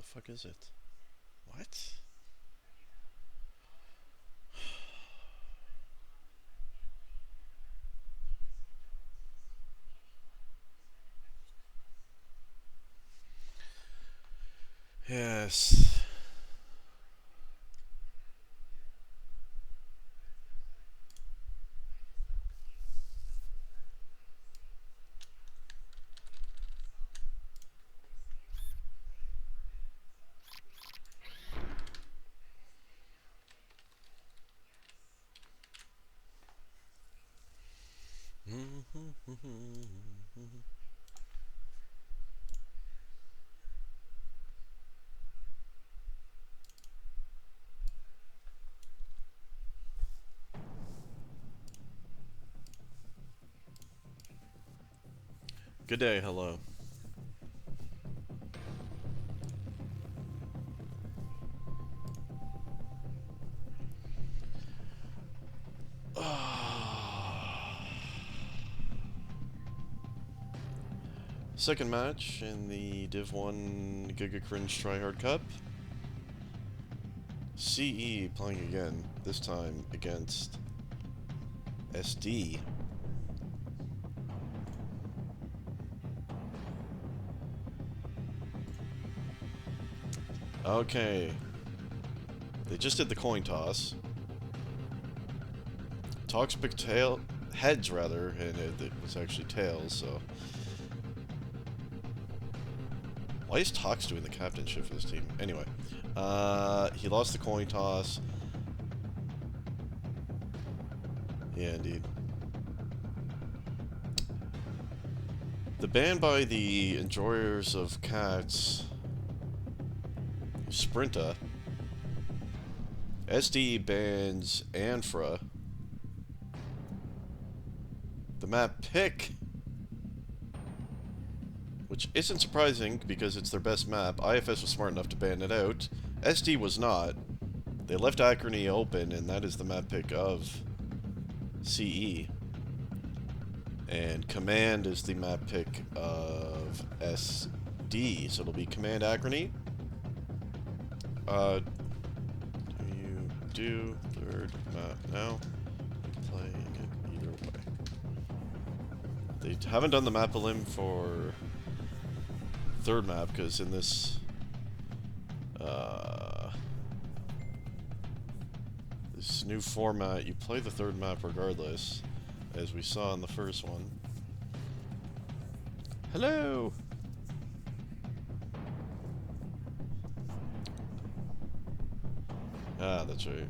fuck is it? What? Yes. Good day, hello. Second match in the Div 1 Giga Cringe Tryhard Cup. CE playing again, this time against SD. Okay. They just did the coin toss. Talks pick tail heads rather, and it was actually tails, so. Why is Tox doing the captainship for this team? Anyway. He lost the coin toss. Yeah, indeed. The ban by the enjoyers of cats, Sprinta. SD bans Anfra. The map pick, which isn't surprising because it's their best map. IFS was smart enough to ban it out. SD was not. They left Acrony open, and that is the map pick of CE. And Command is the map pick of SD. So it'll be Command Acrony. Do third map now. Playing it either way. They haven't done the map elim for third map because in this this new format, you play the third map regardless, as we saw in the first one. Hello. Ah, that's right.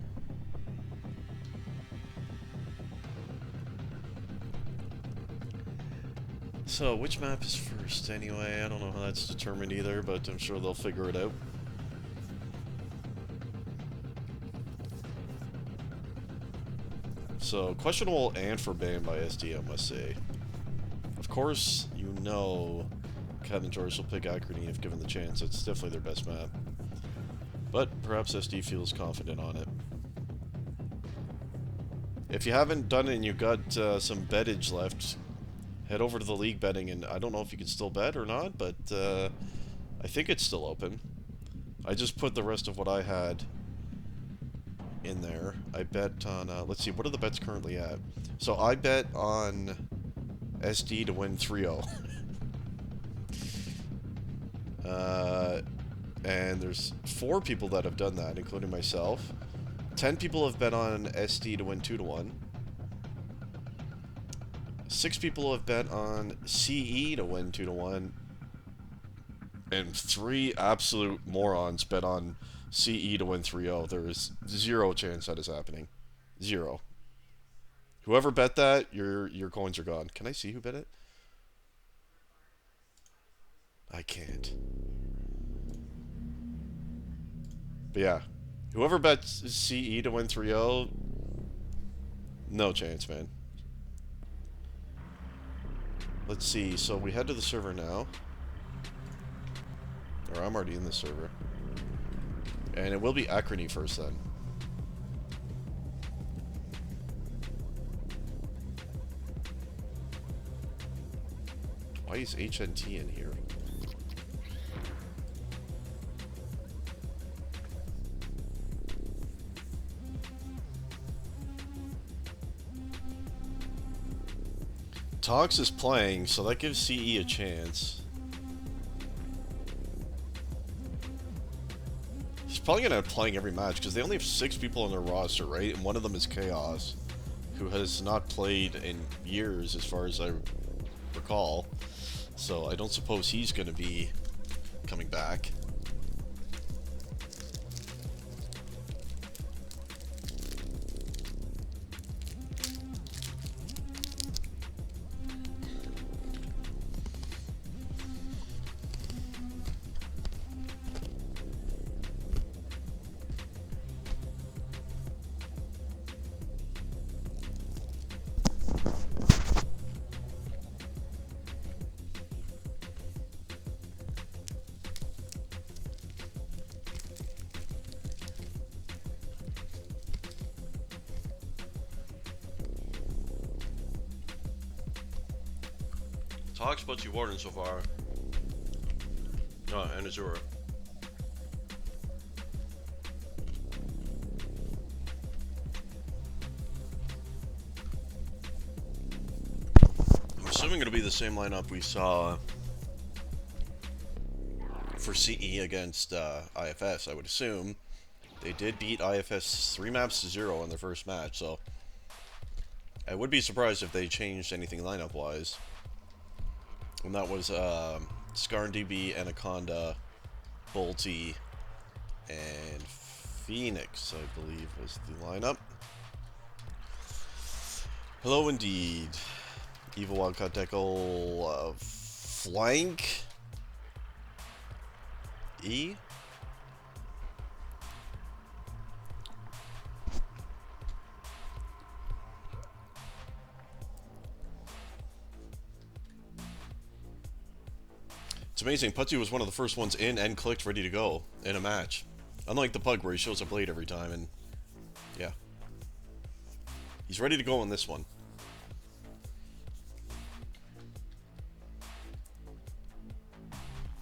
So, which map is first anyway? I don't know how that's determined either, but I'm sure they'll figure it out. So, questionable Anfra ban by SD, I must say. Of course, you know Cat and George will pick Acrony if given the chance. It's definitely their best map. But perhaps SD feels confident on it. If you haven't done it and you've got some bettage left, head over to the league betting, and I don't know if you can still bet or not, but I think it's still open. I just put the rest of what I had in there. I bet on, let's see, what are the bets currently at? So I bet on SD to win 3-0. And there's 4 people that have done that, including myself. 10 people have bet on SD to win 2-1. 6 people have bet on CE to win 2-1. And 3 absolute morons bet on CE to win 3-0. There is 0 chance that is happening. 0. Whoever bet that, your coins are gone. Can I see who bet it? I can't. But yeah, whoever bets CE to win 3-0, no chance, man. Let's see, so we head to the server now. Or I'm already in the server. And it will be Acrony first then. Why is HNT in here? Tox is playing, so that gives CE a chance. He's probably gonna end up playing every match because they only have 6 people on their roster, right? And one of them is Chaos, who has not played in years, as far as I recall. So I don't suppose he's gonna be coming back. Tox, Butsy, Warden so far. Oh, and Azura. I'm assuming it'll be the same lineup we saw for CE against IFS, I would assume. They did beat IFS 3 maps to 0 in their first match, so I would be surprised if they changed anything lineup-wise. And that was SkarnDB, Anaconda, Bolty, and Phoenix, I believe, was the lineup. Hello, indeed. Evil Wildcat Deckle, Flank, E. It's amazing, Putty was one of the first ones in and clicked ready to go in a match. Unlike the Pug where he shows up late every time and yeah. He's ready to go on this one.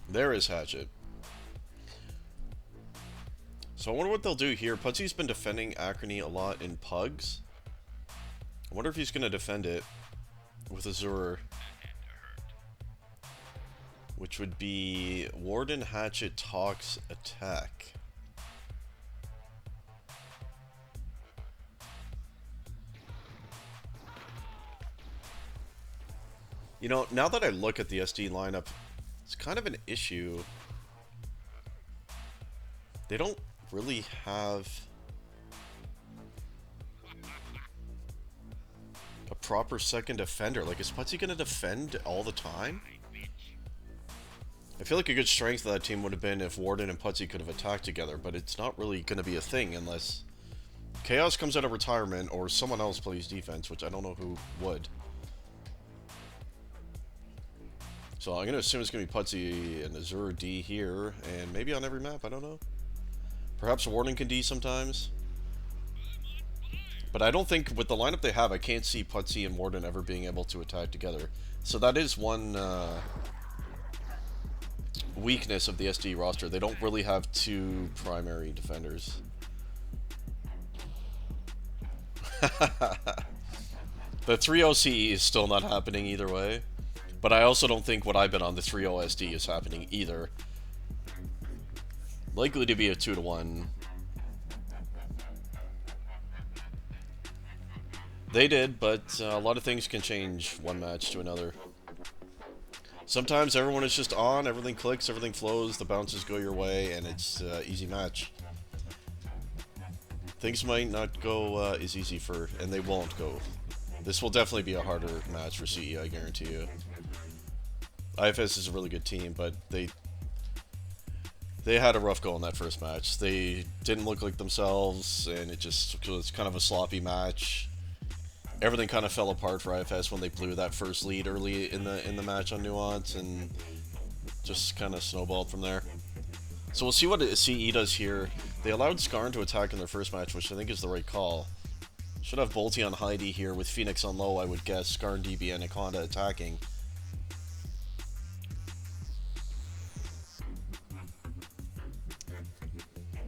There is Hatchet. So I wonder what they'll do here. Putsy's been defending Acrony a lot in Pugs. I wonder if he's going to defend it with Azure. Which would be Warden, Hatchet, Tox, Attack. You know, now that I look at the SD lineup, it's kind of an issue. They don't really have a proper second defender. Like, is Putsy going to defend all the time? I feel like a good strength of that team would have been if Warden and Putsy could have attacked together, but it's not really going to be a thing unless Chaos comes out of retirement or someone else plays defense, which I don't know who would. So I'm going to assume it's going to be Putsy and Azure D here, and maybe on every map, I don't know. Perhaps Warden can D sometimes. But I don't think, with the lineup they have, I can't see Putsy and Warden ever being able to attack together. So that is one weakness of the SD roster. They don't really have 2 primary defenders. The 3-0 CE is still not happening either way. But I also don't think what I've been on the 3-0 SD is happening either. Likely to be a 2-1. They did, but a lot of things can change one match to another. Sometimes everyone is just on, everything clicks, everything flows, the bounces go your way, and it's an easy match. Things might not go as easy for, and they won't go. This will definitely be a harder match for CE, I guarantee you. IFS is a really good team, but they had a rough go in that first match. They didn't look like themselves, and it just was kind of a sloppy match. Everything kind of fell apart for IFS when they blew that first lead early in the match on Nuance, and just kind of snowballed from there. So we'll see what CE does here. They allowed Skarn to attack in their first match, which I think is the right call. Should have Bolty on Heidi here with Phoenix on low, I would guess. SkarnDB and Anaconda attacking.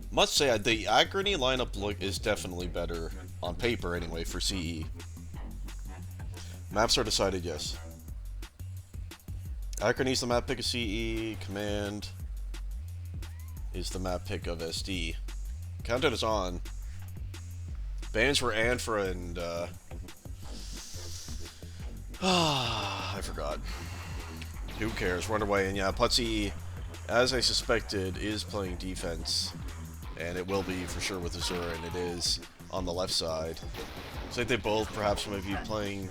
Must say, the Acrony lineup is definitely better, on paper anyway, for CE. Maps are decided, yes. Acrony's the map pick of CE. Command is the map pick of SD. Countdown is on. Bans for Anfra and I forgot. Who cares? Run away. And yeah, Putzi, as I suspected, is playing defense. And it will be for sure with Azura, and it is on the left side. Looks like they both perhaps might be playing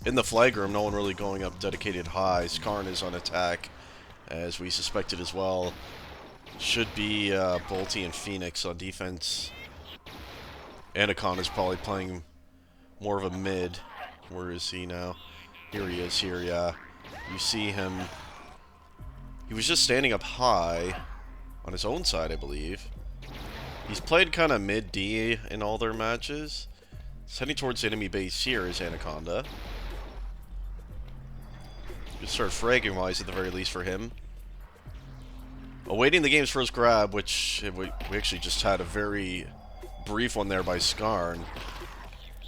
in the flag room. No one really going up dedicated high. Skarn is on attack, as we suspected as well. Should be Bolty and Phoenix on defense. Anaconda is probably playing more of a mid. Where is he now? Here he is here, yeah. You see him. He was just standing up high on his own side, I believe. He's played kind of mid-D in all their matches. He's heading towards the enemy base here is Anaconda. Good start fragging-wise at the very least for him. Awaiting the game's first grab, which we actually just had a very brief one there by Skarn.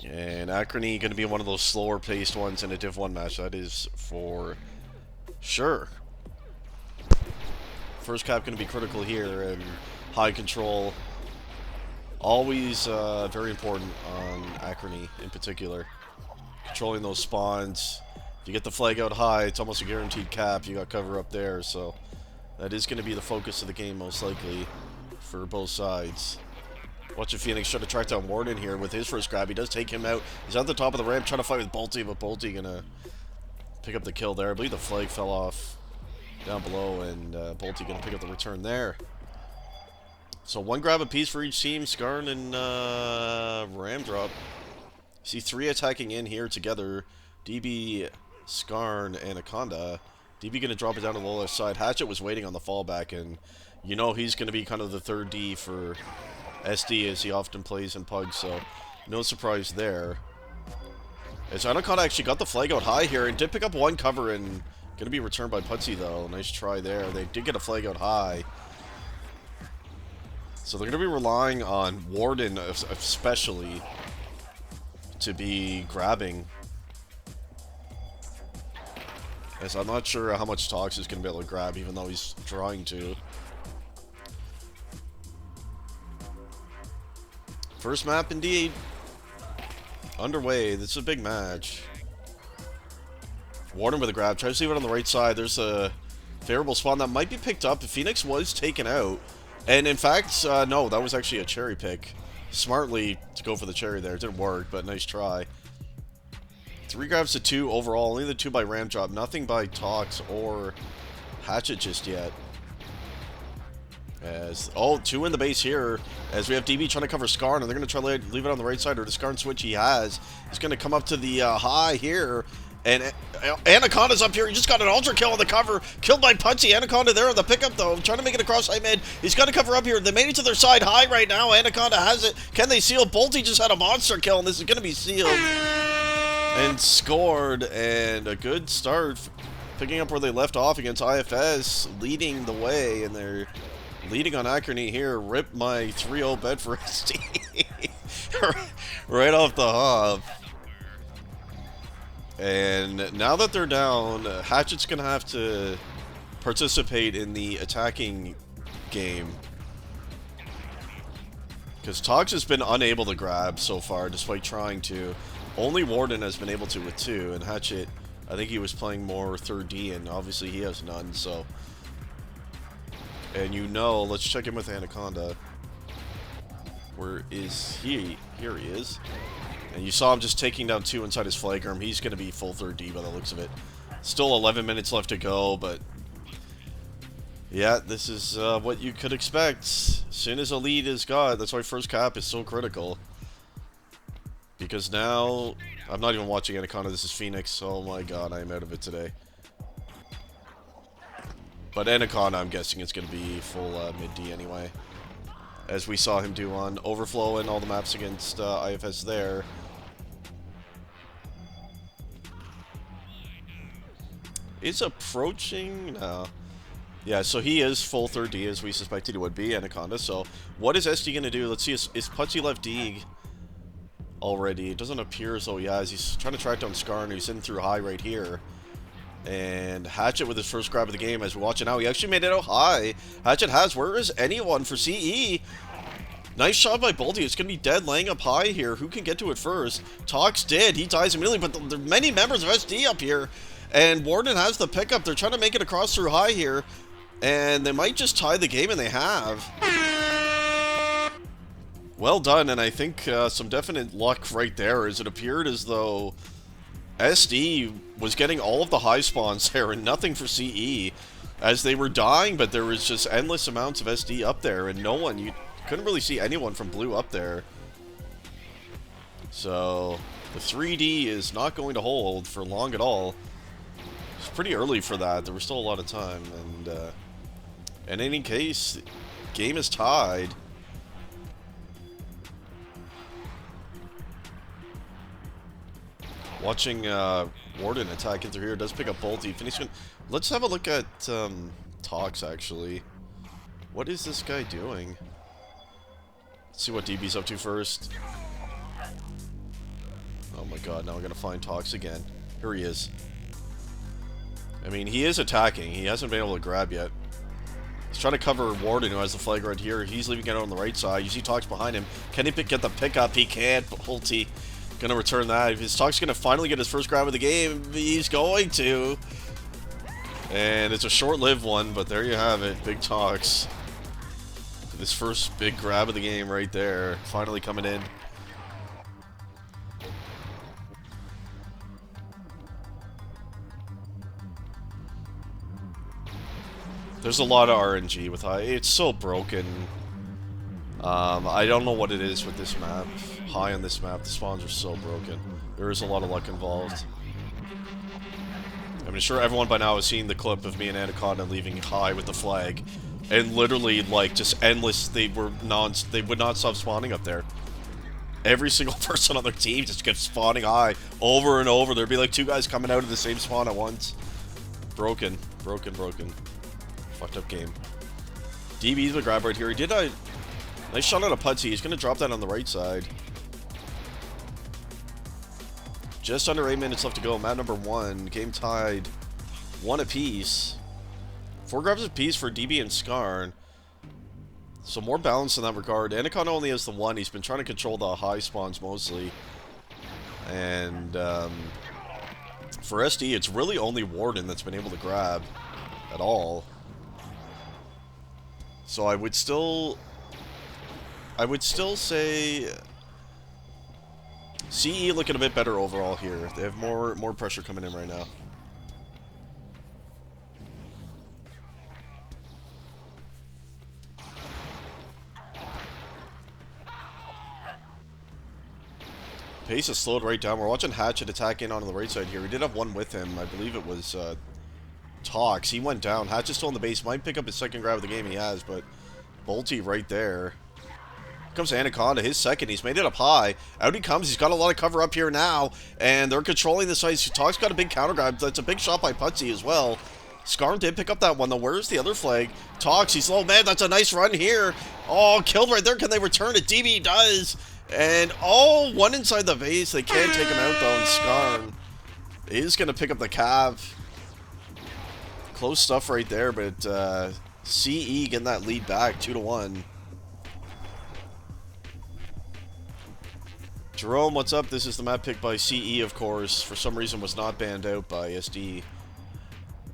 And Acrony going to be one of those slower-paced ones in a Div 1 match. That is for sure. First cap going to be critical here, and high control. Always very important on Acrony in particular. Controlling those spawns. If you get the flag out high, it's almost a guaranteed cap. You got cover up there, so that is going to be the focus of the game most likely for both sides. Watching Phoenix try to track down Warden here with his first grab. He does take him out. He's at the top of the ramp trying to fight with Bolty, but Bolty going to pick up the kill there. I believe the flag fell off down below, and Bolty going to pick up the return there. So one grab apiece for each team. Skarn and Ramdrop. See 3 attacking in here together. DB, Skarn, Anaconda. DB going to drop it down to the left side. Hatchet was waiting on the fallback, and you know he's going to be kind of the third D for SD as he often plays in Pug, so no surprise there. As Anaconda actually got the flag out high here and did pick up one cover, and going to be returned by Putzi though. Nice try there. They did get a flag out high. So they're going to be relying on Warden especially to be grabbing. As I'm not sure how much Tox is going to be able to grab, even though he's trying to. First map indeed. Underway. This is a big match. Warden with a grab. Tries to leave it on the right side. There's a favorable spawn that might be picked up. Phoenix was taken out. And in fact, no, that was actually a cherry pick. Smartly to go for the cherry there. It didn't work, but nice try. 3 grabs to 2 overall. Only the 2 by Ramdrop. Nothing by Tox or Hatchet just yet. As 2 in the base here. As we have DB trying to cover Skarn, and they're going to try to leave it on the right side, or the Skarn switch he has. He's going to come up to the high here. And Anaconda's up here. He just got an ultra kill on the cover. Killed by Putzi. Anaconda there on the pickup, though. Trying to make it across high mid. He's got to cover up here. They made it to their side high right now. Anaconda has it. Can they seal? Bolty just had a monster kill, and this is going to be sealed. And scored. And a good start. Picking up where they left off against IFS. Leading the way. And they're leading on Acrony here. Rip my 3-0 bet for SD. Right off the hop. And now that they're down, Hatchet's going to have to participate in the attacking game. Because Tox has been unable to grab so far, despite trying to. Only Warden has been able to with 2, and Hatchet, I think he was playing more 3rd D, and obviously he has none, so. And you know, let's check in with Anaconda. Where is he? Here he is. And you saw him just taking down 2 inside his flag room. He's going to be full 3rd D by the looks of it. Still 11 minutes left to go, but yeah, this is what you could expect. As soon as a lead is got, that's why first cap is so critical. Because now, I'm not even watching Anaconda, this is Phoenix. Oh my god, I am out of it today. But Anaconda, I'm guessing it's going to be full mid-D anyway. As we saw him do on Overflow and all the maps against IFS there. Is approaching? No. Yeah, so he is full 3rd D as we suspected he would be, Anaconda. So what is SD going to do? Let's see, is Putzi left D already? It doesn't appear as though he has. He's trying to track down Skarn, who's in through high right here. And Hatchet with his first grab of the game as we watch it now. He actually made it out high. Hatchet has. Where is anyone for CE? Nice shot by Bolty. It's going to be dead laying up high here. Who can get to it first? Tox did. He dies immediately, but there are many members of SD up here. And Warden has the pickup. They're trying to make it across through high here. And they might just tie the game, and they have. Well done, and I think some definite luck right there, as it appeared as though SD was getting all of the high spawns there and nothing for CE as they were dying, but there was just endless amounts of SD up there, and no one, you couldn't really see anyone from blue up there. So the 3D is not going to hold for long at all. It's pretty early for that. There was still a lot of time, and in any case, game is tied. Watching Warden attack into here does pick up Bolty. Finishing. Let's have a look at Tox, actually. What is this guy doing? Let's see what DB's up to first. Oh my god, now we're gonna find Tox again. Here he is. I mean, he is attacking. He hasn't been able to grab yet. He's trying to cover Warden, who has the flag right here. He's leaving it on the right side. You see Tox behind him. Can he get the pickup? He can't. Bolty gonna return that. If his Tox gonna finally get his first grab of the game, he's going to. And it's a short-lived one, but there you have it. Big Tox. This first big grab of the game right there. Finally coming in. There's a lot of RNG with high. It's so broken. I don't know what it is with this map. High on this map, the spawns are so broken. There is a lot of luck involved. I'm sure everyone by now has seen the clip of me and Anaconda leaving high with the flag. And literally, like, just endless, they would not stop spawning up there. Every single person on their team just kept spawning high over and over. There'd be like 2 guys coming out of the same spawn at once. Broken. Broken. Fucked up game. DB's the grab right here. He did a nice shot on a Pudsey. He's going to drop that on the right side. Just under 8 minutes left to go. Map number 1. Game tied 1 apiece. 4 grabs apiece for DB and Skarn. So more balance in that regard. Anaconda only has the 1. He's been trying to control the high spawns mostly. And for SD, it's really only Warden that's been able to grab at all. So I would still say CE looking a bit better overall here. They have more pressure coming in right now. Pace has slowed right down. We're watching Hatchet attack in on the right side here. We did have one with him. I believe it was Tox. He went down. Hatchet's still on the base. Might pick up his second grab of the game. He has, but Bolty right there. Here comes Anaconda. His second. He's made it up high. Out he comes. He's got a lot of cover up here now, and they're controlling the side. Tox got a big counter grab. That's a big shot by Pudsey as well. Skarn did pick up that one, though. Where's the other flag? Tox, he's low. Man, that's a nice run here. Oh, killed right there. Can they return it? DB does. And, oh, one inside the base. They can't take him out, though, and Skarn is going to pick up the Cav. Close stuff right there, but CE getting that lead back, 2-1. Jerome, what's up? This is the map picked by CE, of course. For some reason was not banned out by SD.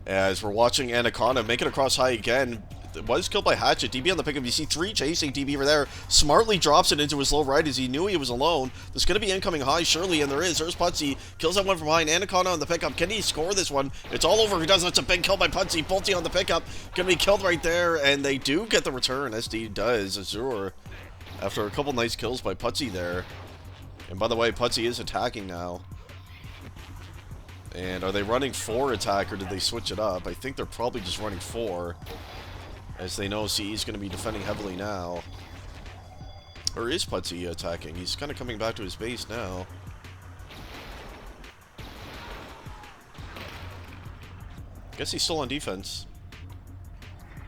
As we're watching Anaconda make it across high again. It was killed by Hatchet. DB on the pickup. You see 3 chasing DB over there. Smartly drops it into his low right as he knew he was alone. There's going to be incoming high, surely, and there is. There's Pudsey. Kills that one from behind. Anaconda on the pickup. Can he score this one? It's all over. He does. It's a big kill by Pudsey. Bolty on the pickup. Going to be killed right there, and they do get the return. SD does. Azure. After a couple nice kills by Pudsey there. And by the way, Pudsey is attacking now. And are they running 4 attack, or did they switch it up? I think they're probably just running 4. As they know, CE is going to be defending heavily now. Or is Pudsey attacking? He's kind of coming back to his base now. Guess he's still on defense.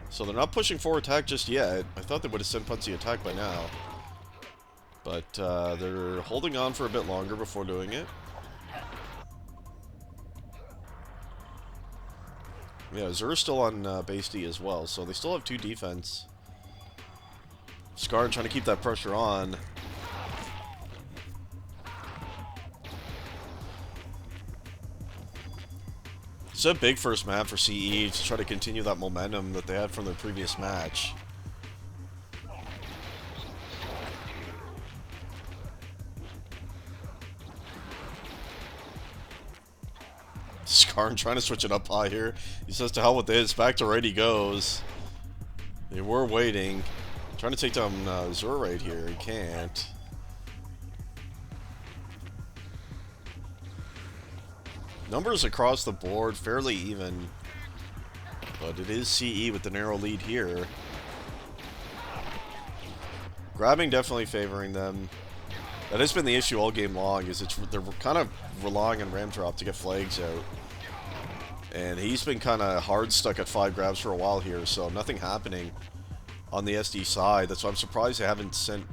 So they're not pushing 4 attack just yet. I thought they would have sent Pudsey attack by now. But they're holding on for a bit longer before doing it. Yeah, Azur's still on base D as well, so they still have 2 defense. Skarn trying to keep that pressure on. It's a big first map for CE to try to continue that momentum that they had from their previous match. Skarn trying to switch it up high here. He says to hell with this. Back to right he goes. They were waiting. Trying to take down Azur right here. He can't. Numbers across the board fairly even. But it is CE with the narrow lead here. Grabbing definitely favoring them. That has been the issue all game long, is they're kind of relying on Ram Drop to get flags out. And he's been kind of hard stuck at 5 grabs for a while here, so nothing happening on the SD side. That's why I'm surprised they haven't sent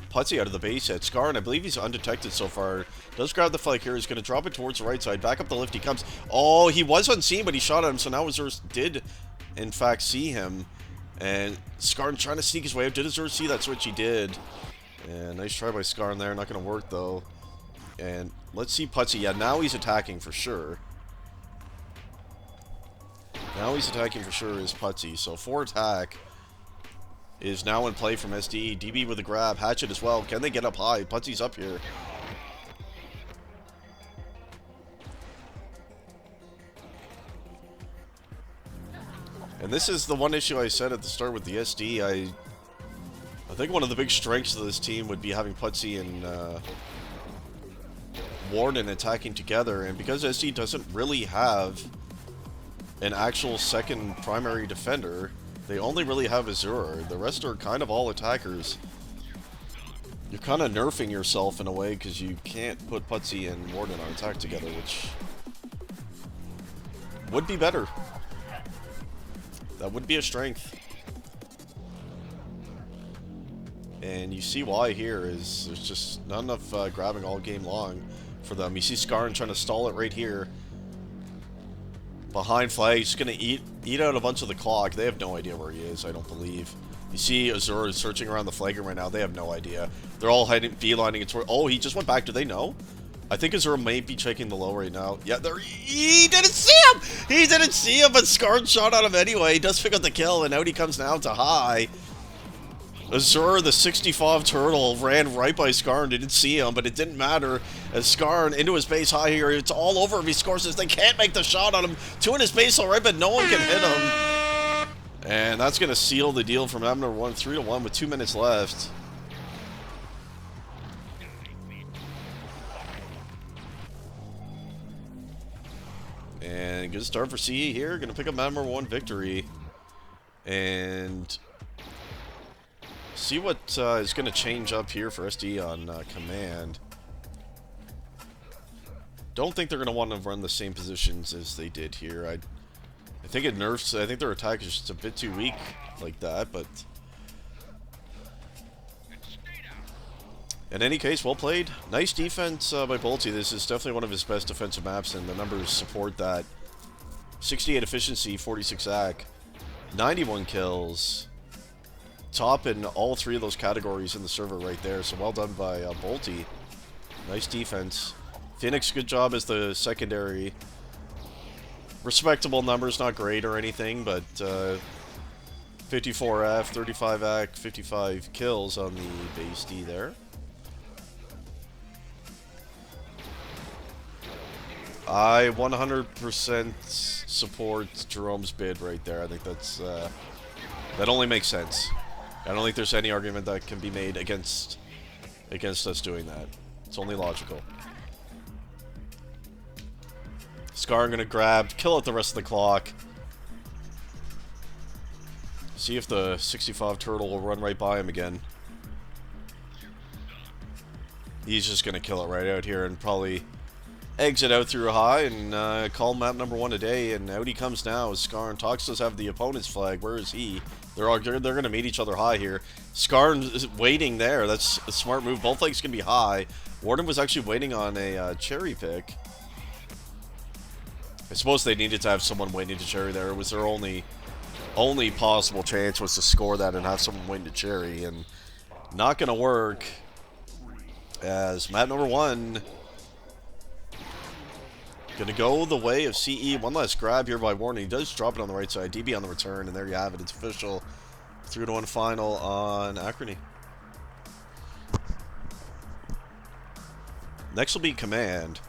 Putzy out of the base yet. Skarn, I believe he's undetected so far. Does grab the flag here. He's going to drop it towards the right side. Back up the lift he comes. Oh, he was unseen, but he shot at him, so now Azur did, in fact, see him. And Skarn trying to sneak his way out. Did Azur see that switch? He did. And nice try by Skarn there. Not going to work, though. And let's see Putzy. Yeah, now he's attacking for sure. Now he's attacking for sure is Putzy. So 4 attack is now in play from SD. DB with a grab. Hatchet as well. Can they get up high? Putzy's up here. And this is the one issue I said at the start with the SD. I think one of the big strengths of this team would be having Putzy and Warden attacking together. And because SD doesn't really have an actual second primary defender, they only really have Azur. The rest are kind of all attackers. You're kind of nerfing yourself in a way because you can't put Putzy and Warden on attack together, which would be better. That would be a strength. And you see why here is there's just not enough grabbing all game long for them. You see Skarn trying to stall it right here. Behind flag, he's going to eat out a bunch of the clock. They have no idea where he is, I don't believe. You see Azur is searching around the flagrant right now. They have no idea. They're all heading, beelining it toward... Oh, he just went back. Do they know? I think Azur may be checking the low right now. Yeah, he didn't see him! He didn't see him, but Skarn shot at him anyway. He does pick up the kill, and out he comes now to high. Azur, the 65 turtle, ran right by Skarn. Didn't see him, but it didn't matter. As Skarn into his base high here, it's all over if he scores this. They can't make the shot on him. 2 in his base alright, but no one can hit him. And that's going to seal the deal from map number 1, 3-1 with 2 minutes left. And good start for CE here. Going to pick up map number 1 victory. And see what is going to change up here for SD on command. Don't think they're going to want to run the same positions as they did here. I think it nerfs. I think their attack is just a bit too weak like that, but in any case, well played. Nice defense by Bolty. This is definitely one of his best defensive maps, and the numbers support that. 68 efficiency, 46 AC, 91 kills. Top in all 3 of those categories in the server right there, so well done by Bolty. Nice defense. Phoenix, good job as the secondary. Respectable numbers, not great or anything, but 54 F, 35 AC, 55 kills on the base D there. I 100% support Jerome's bid right there. I think that's that only makes sense. I don't think there's any argument that can be made against us doing that. It's only logical. Skarn gonna grab, kill out the rest of the clock. See if the 65 turtle will run right by him again. He's just gonna kill it right out here and probably exit out through high and call map number 1 a day. And out he comes now as Skarn. Tox does have the opponent's flag. Where is he? They're going to meet each other high here. Skarn is waiting there. That's a smart move. Both flags can be high. Warden was actually waiting on a cherry pick. I suppose they needed to have someone waiting to cherry there. It was their only possible chance was to score that and have someone waiting to cherry, and not gonna work. As map number 1 gonna go the way of CE. One last grab here by Warning. He does drop it on the right side. DB on the return, and there you have it. It's official. 3-1 final on Acrony. Next will be Command.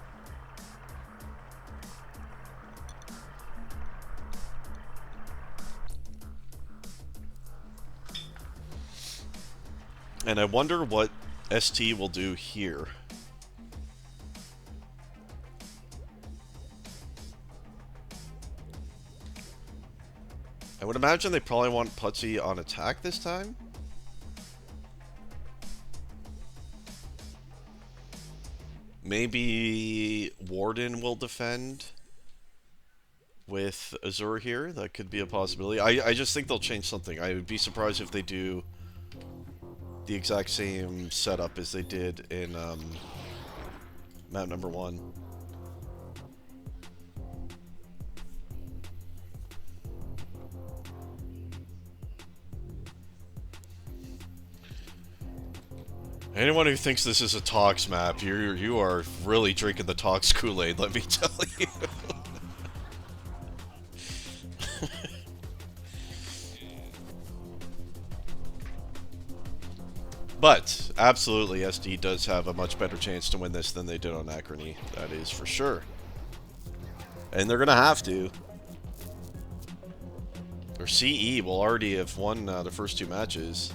And I wonder what ST will do here. I would imagine they probably want Putzy on attack this time. Maybe Warden will defend with Azure here. That could be a possibility. I just think they'll change something. I would be surprised if they do the exact same setup as they did in map number 1. Anyone who thinks this is a Tox map, you are really drinking the Tox Kool-Aid, let me tell you. But, absolutely, SD does have a much better chance to win this than they did on Acrony. That is for sure. And they're going to have to. Or CE will already have won the first 2 matches.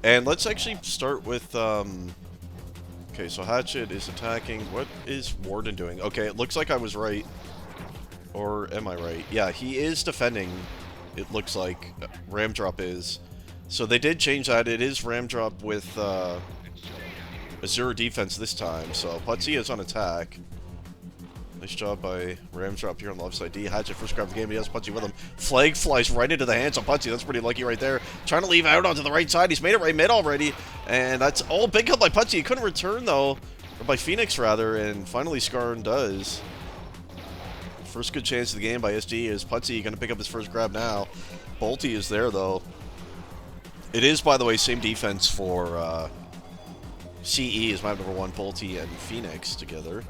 And let's actually start with, okay, so Hatchet is attacking. What is Warden doing? Okay, it looks like I was right. Or am I right? Yeah, he is defending, it looks like. Ram Drop is. So they did change that. It is Ram Drop with Azure defense this time. So Putzy is on attack. Nice job by Ram Drop here on the left side. D. Hatchet first grab of the game. He has Putzy with him. Flag flies right into the hands of Putzy. That's pretty lucky right there. Trying to leave out onto the right side. He's made it right mid already. And that's all big kill by Putzy. He couldn't return though. Or by Phoenix rather. And finally Skarn does. First good chance of the game by SD is Putzy going to pick up his first grab now. Bolty is there though. It is, by the way, same defense for CE as map number 1, Bolty and Phoenix together.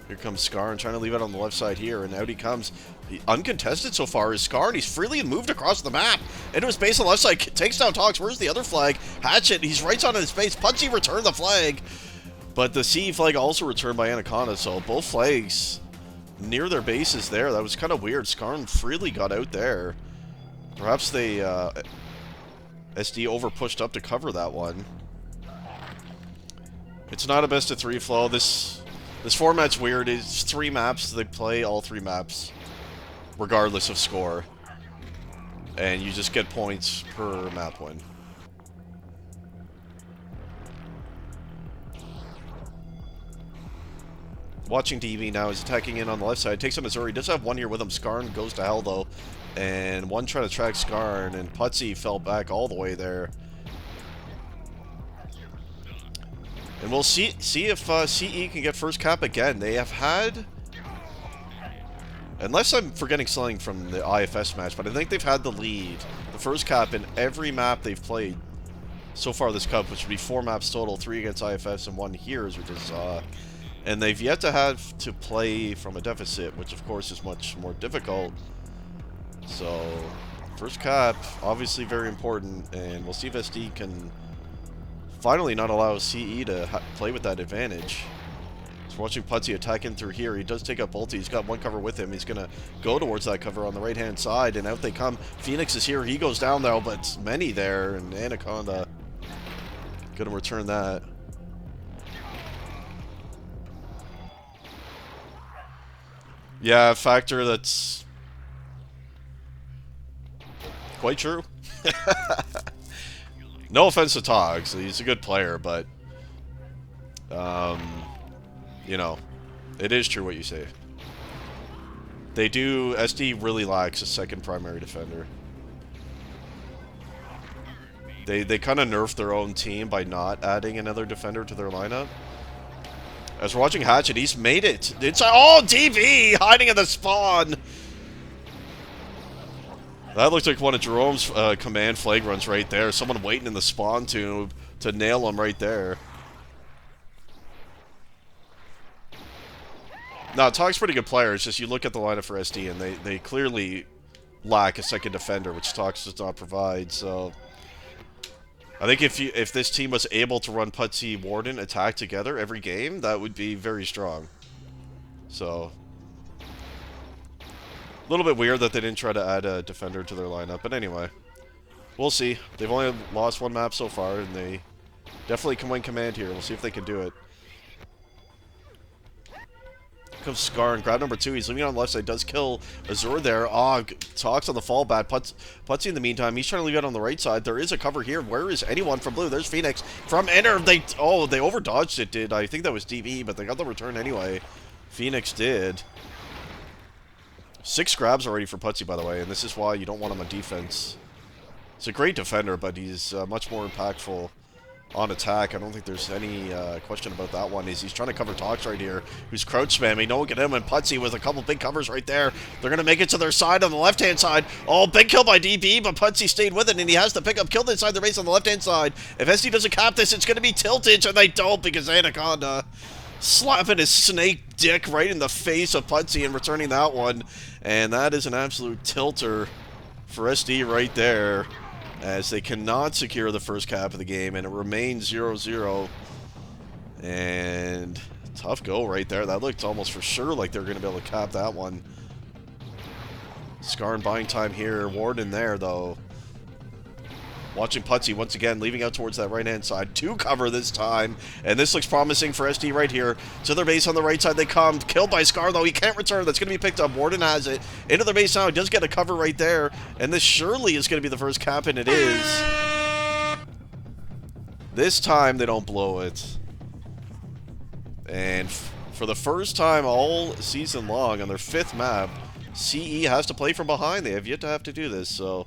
Here comes Skarn trying to leave it on the left side here, and out he comes. Uncontested so far is Skarn. He's freely moved across the map into his base on the left side. Takes down Tox. Where's the other flag? Hatchet. He's right on his base. Putzy returned the flag, but the CE flag also returned by Anaconda. So both flags near their bases there. That was kind of weird. Skarn freely got out there. Perhaps they SD over pushed up to cover that one. It's not a best of 3 flow. This format's weird. It's 3 maps. They play all 3 maps regardless of score. And you just get points per map win. Watching DB now, he's attacking in on the left side. Takes on Missouri. He does have one here with him. Skarn goes to hell, though. And one trying to track Skarn, and Putzy fell back all the way there. And we'll see if CE can get first cap again. They have had... Unless I'm forgetting something from the IFS match, but I think they've had the lead. The first cap in every map they've played so far this cup, which would be 4 maps total, 3 against IFS and 1 here, as we just saw. And they've yet to have to play from a deficit, which of course is much more difficult. So, first cap, obviously very important, and we'll see if SD can finally not allow CE to play with that advantage. So watching Putzy attack in through here. He does take up Bolty. He's got one cover with him. He's going to go towards that cover on the right-hand side, and out they come. Phoenix is here. He goes down, though, but many there, and Anaconda going to return that. Yeah, a factor that's quite true. No offense to Togs, he's a good player, but you know, it is true what you say. They do. SD really lacks a second primary defender. They kind of nerfed their own team by not adding another defender to their lineup. As we're watching Hatchet, he's made it. It's all DB hiding in the spawn. That looks like one of Jerome's command flag runs right there. Someone waiting in the spawn to nail him right there. No, Tog's a pretty good player. It's just you look at the lineup for SD and they clearly lack a second defender, which Tox does not provide. So I think if this team was able to run Putzi Warden attack together every game, that would be very strong. So a little bit weird that they didn't try to add a defender to their lineup, but anyway, we'll see. They've only lost one map so far, and they definitely can win command here. We'll see if they can do it. Comes Scar and grab number 2. He's leaving on the left side. Does kill Azure there. Talks on the fallback. Putzi in the meantime. He's trying to leave out on the right side. There is a cover here. Where is anyone from blue? There's Phoenix from inner. They overdodged it. Did I think that was DB, but they got the return anyway. Phoenix did. 6 grabs already for Putzi, by the way, and this is why you don't want him on defense. He's a great defender, but he's much more impactful on attack. I don't think there's any question about that one. He's trying to cover Tox right here, who's crouch spamming. No one can hit him, and Putzi with a couple big covers right there. They're going to make it to their side on the left-hand side. Oh, big kill by DB, but Putzi stayed with it, and he has to pick up kill inside the base on the left-hand side. If SD doesn't cap this, it's going to be tilted, and they don't because Anaconda slapping his snake dick right in the face of Putzi and returning that one. And that is an absolute tilter for SD right there, as they cannot secure the first cap of the game, and it remains 0-0. And tough go right there. That looked almost for sure like they were going to be able to cap that one. Scar and buying time here. Warden there, though. Watching Putzi once again, leaving out towards that right-hand side. 2 cover this time, and this looks promising for SD right here. To their base on the right side they come. Killed by Scar, though. He can't return. That's going to be picked up. Warden has it. Into their base now. He does get a cover right there, and this surely is going to be the first cap, and it is. This time they don't blow it. And for the first time all season long, on their 5th map, CE has to play from behind. They have yet to have to do this, so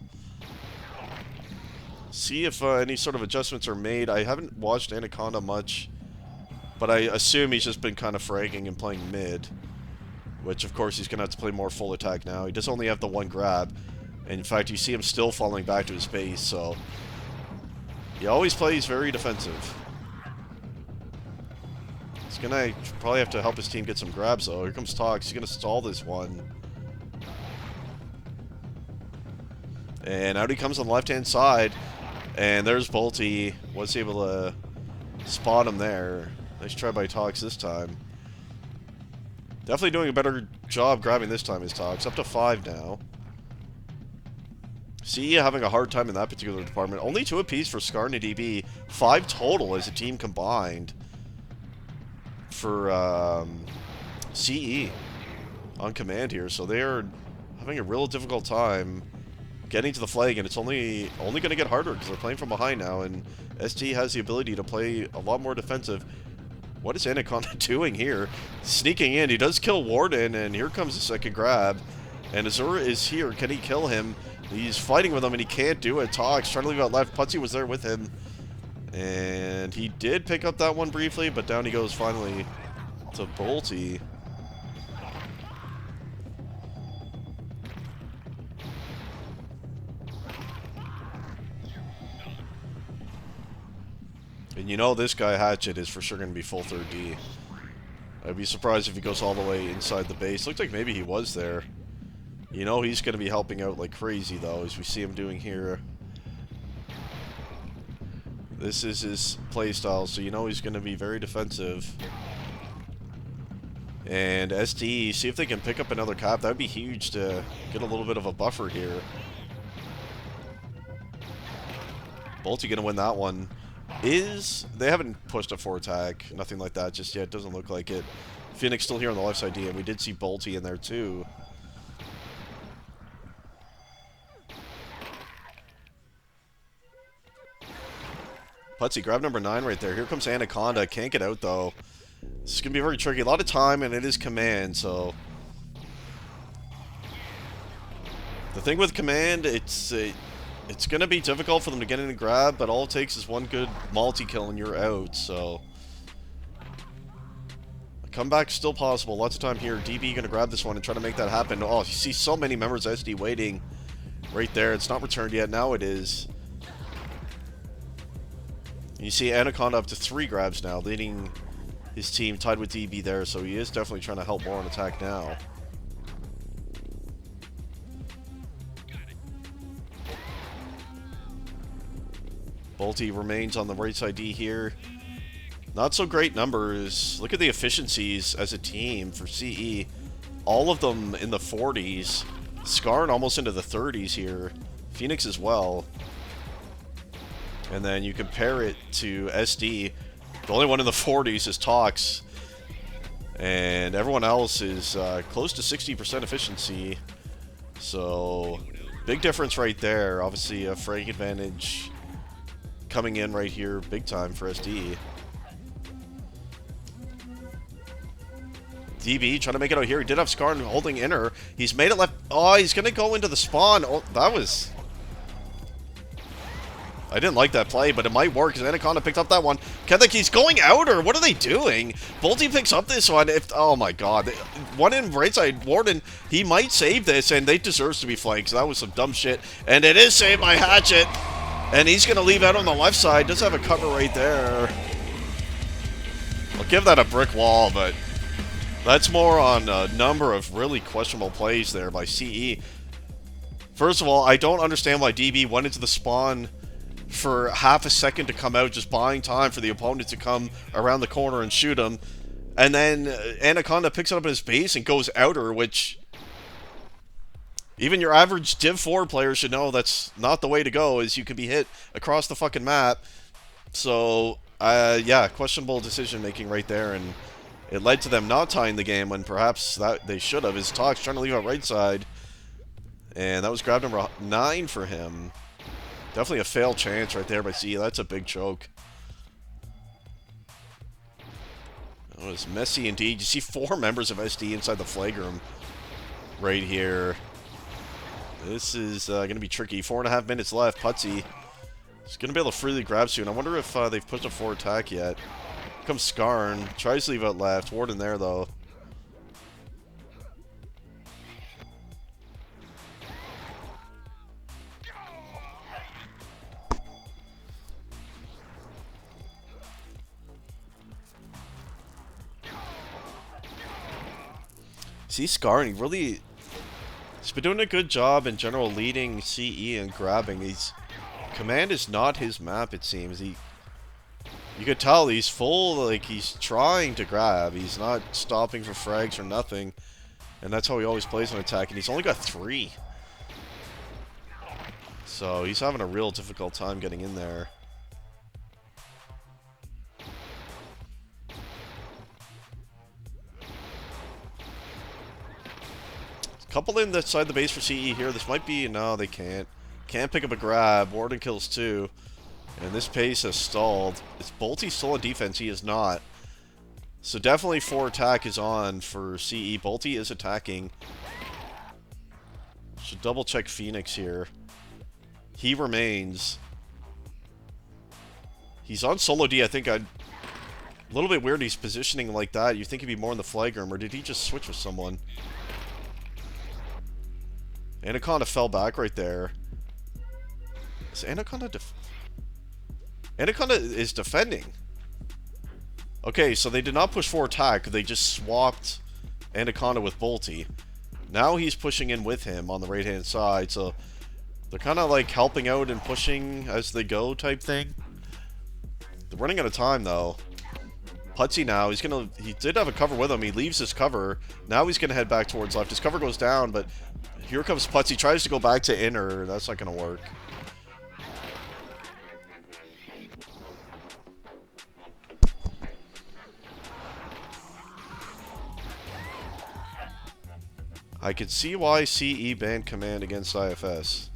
see if any sort of adjustments are made. I haven't watched Anaconda much, but I assume he's just been kind of fragging and playing mid, which of course he's going to have to play more full attack now. He does only have the 1 grab, and in fact you see him still falling back to his base, so he always plays very defensive. He's going to probably have to help his team get some grabs, though. Here comes Tox. He's going to stall this one. And out he comes on the left-hand side. And there's Bolty. Was able to spot him there. Nice try by Tox this time. Definitely doing a better job grabbing this time as Tox. Up to 5 now. CE having a hard time in that particular department. Only 2 apiece for Scar and DB. 5 total as a team combined for CE on command here. So they are having a real difficult time getting to the flag, and it's only going to get harder because they're playing from behind now, and ST has the ability to play a lot more defensive. What is Anaconda doing here? Sneaking in. He does kill Warden, and here comes the second grab. And Azura is here. Can he kill him? He's fighting with him, and he can't do it. Tox trying to leave out left. Putzi was there with him. And he did pick up that one briefly, but down he goes finally to Bolty. And you know this guy Hatchet is for sure going to be full 3rd-D. I'd be surprised if he goes all the way inside the base. Looked like maybe he was there. You know he's going to be helping out like crazy, though, as we see him doing here. This is his playstyle, so you know he's going to be very defensive. And SD, see if they can pick up another cap. That would be huge to get a little bit of a buffer here. Bolty going to win that one. They haven't pushed a 4 attack, nothing like that just yet. Doesn't look like it. Phoenix still here on the left side D, and we did see Bolty in there too. Putzi, grab number 9 right there. Here comes Anaconda. Can't get out though. This is going to be very tricky. A lot of time, and it is command, so the thing with command, it's going to be difficult for them to get in and grab, but all it takes is one good multi-kill and you're out, so Comeback still possible. Lots of time here. DB going to grab this one and try to make that happen. Oh, you see so many members of SD waiting right there. It's not returned yet. Now it is. You see Anaconda up to 3 grabs now, leading his team, tied with DB there. So he is definitely trying to help more on attack now. Bolty remains on the right side D here. Not so great numbers. Look at the efficiencies as a team for CE. All of them in the 40s. Skarn almost into the 30s here. Phoenix as well. And then you compare it to SD. The only one in the 40s is Tox. And everyone else is close to 60% efficiency. So, big difference right there. Obviously, a frag advantage coming in right here, big time for SD. DB trying to make it out here. He did have Skarn holding inner. He's made it left. Oh, he's going to go into the spawn. Oh, that was... I didn't like that play, but it might work because Anaconda picked up that one. Kethek, he's going outer. What are they doing? Bolty picks up this one. Oh my god. One in right side. Warden, he might save this, and they deserves to be flanked. So that was some dumb shit. And it is saved by Hatchet. And he's going to leave out on the left side. Does have a cover right there. I'll give that a brick wall, but that's more on a number of really questionable plays there by CE. First of all, I don't understand why DB went into the spawn for half a second to come out, just buying time for the opponent to come around the corner and shoot him. And then Anaconda picks it up in his base and goes outer, which even your average Div 4 player should know that's not the way to go, is you can be hit across the fucking map. So, yeah, questionable decision-making right there, and it led to them not tying the game when perhaps that they should have. His Tox trying to leave out right side, and that was grab number 9 for him. Definitely a failed chance right there by CE. That's a big choke. It was messy indeed. You see 4 members of SD inside the flag room right here. This is going to be tricky. 4.5 minutes left. Putsy is going to be able to freely grab soon. I wonder if they've pushed a forward attack yet. Here comes Skarn. Tries to leave out left. Warden there, though. See Skarn, he's been doing a good job in general leading CE and grabbing. Command is not his map, it seems. You could tell he's full, like he's trying to grab. He's not stopping for frags or nothing. And that's how he always plays on attack, and he's only got 3. So he's having a real difficult time getting in there. Couple inside the base for CE here. This might be... No, they can't. Can't pick up a grab. Warden kills 2. And this pace has stalled. Is Bolty still on defense? He is not. So definitely 4 attack is on for CE. Bolty is attacking. Should double check Phoenix here. He remains. He's on solo D. I think a little bit weird he's positioning like that. You think he'd be more in the flag room, or did he just switch with someone? Anaconda fell back right there. Is Anaconda Anaconda is defending. Okay, so they did not push for attack. They just swapped Anaconda with Bolty. Now he's pushing in with him on the right-hand side. So they're kind of like helping out and pushing as they go type thing. They're running out of time, though. Putsy now, he did have a cover with him. He leaves his cover. Now he's going to head back towards left. His cover goes down, but here comes Putsy. Tries to go back to inner. That's not going to work. I could see why CE banned command against IFS.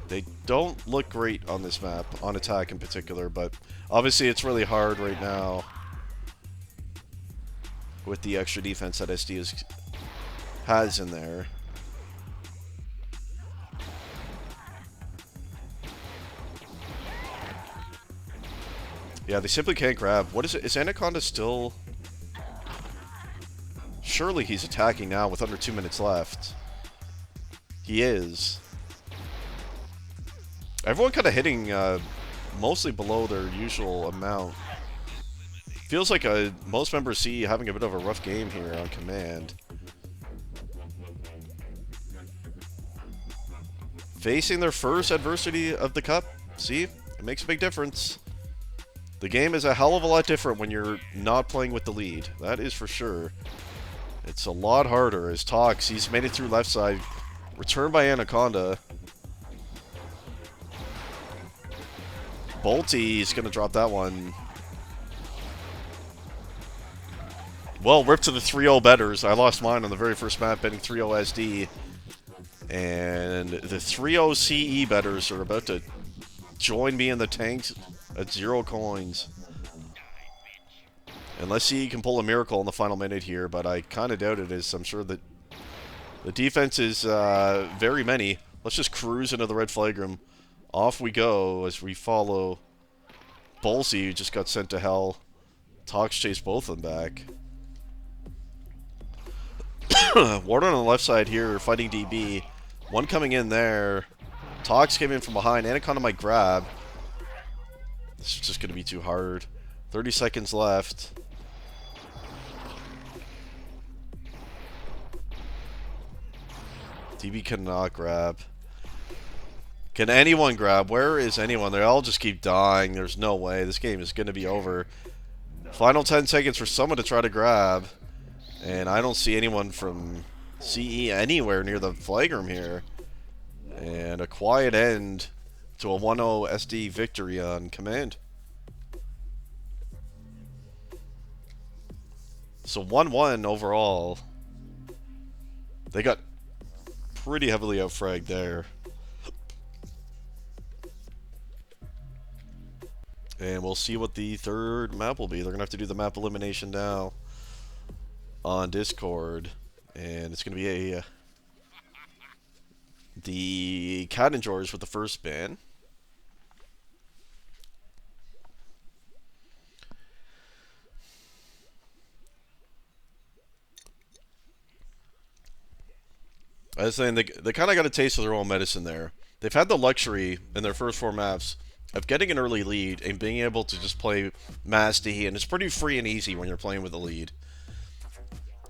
They don't look great on this map, on attack in particular, but obviously it's really hard right now with the extra defense that SD has in there. Yeah, they simply can't grab. What is it? Is Anaconda still surely he's attacking now with under 2 minutes left. He is. Everyone kind of hitting mostly below their usual amount. Feels like most members see having a bit of a rough game here on command. Facing their first adversity of the cup. See? It makes a big difference. The game is a hell of a lot different when you're not playing with the lead. That is for sure. It's a lot harder as Tox, he's made it through left side. Returned by Anaconda. Bolty's going to drop that one. Well, rip to the 3-0 betters. I lost mine on the very first map, betting 3-0 SD. And the 3-0 CE betters are about to join me in the tanks at 0 coins. Unless he can pull a miracle in the final minute here, but I kind of doubt it, as I'm sure that the defense is very many. Let's just cruise into the red flag room. Off we go as we follow Bolsey, who just got sent to hell. Tox chased both of them back. Warden on the left side here fighting DB. One coming in there. Tox came in from behind. Anaconda might grab. This is just going to be too hard. 30 seconds left. DB cannot grab. Can anyone grab? Where is anyone? They all just keep dying. There's no way. This game is going to be over. Final 10 seconds for someone to try to grab. And I don't see anyone from CE anywhere near the flag room here. And a quiet end to a 1-0 SD victory on command. So 1-1 overall. They got pretty heavily outfragged there. And we'll see what the third map will be. They're going to have to do the map elimination now on Discord. And it's going to be the Cat Enjoyers with the first ban. I was saying, they kind of got a taste of their own medicine there. They've had the luxury in their first 4 maps of getting an early lead and being able to just play Mass D, and it's pretty free and easy when you're playing with a lead.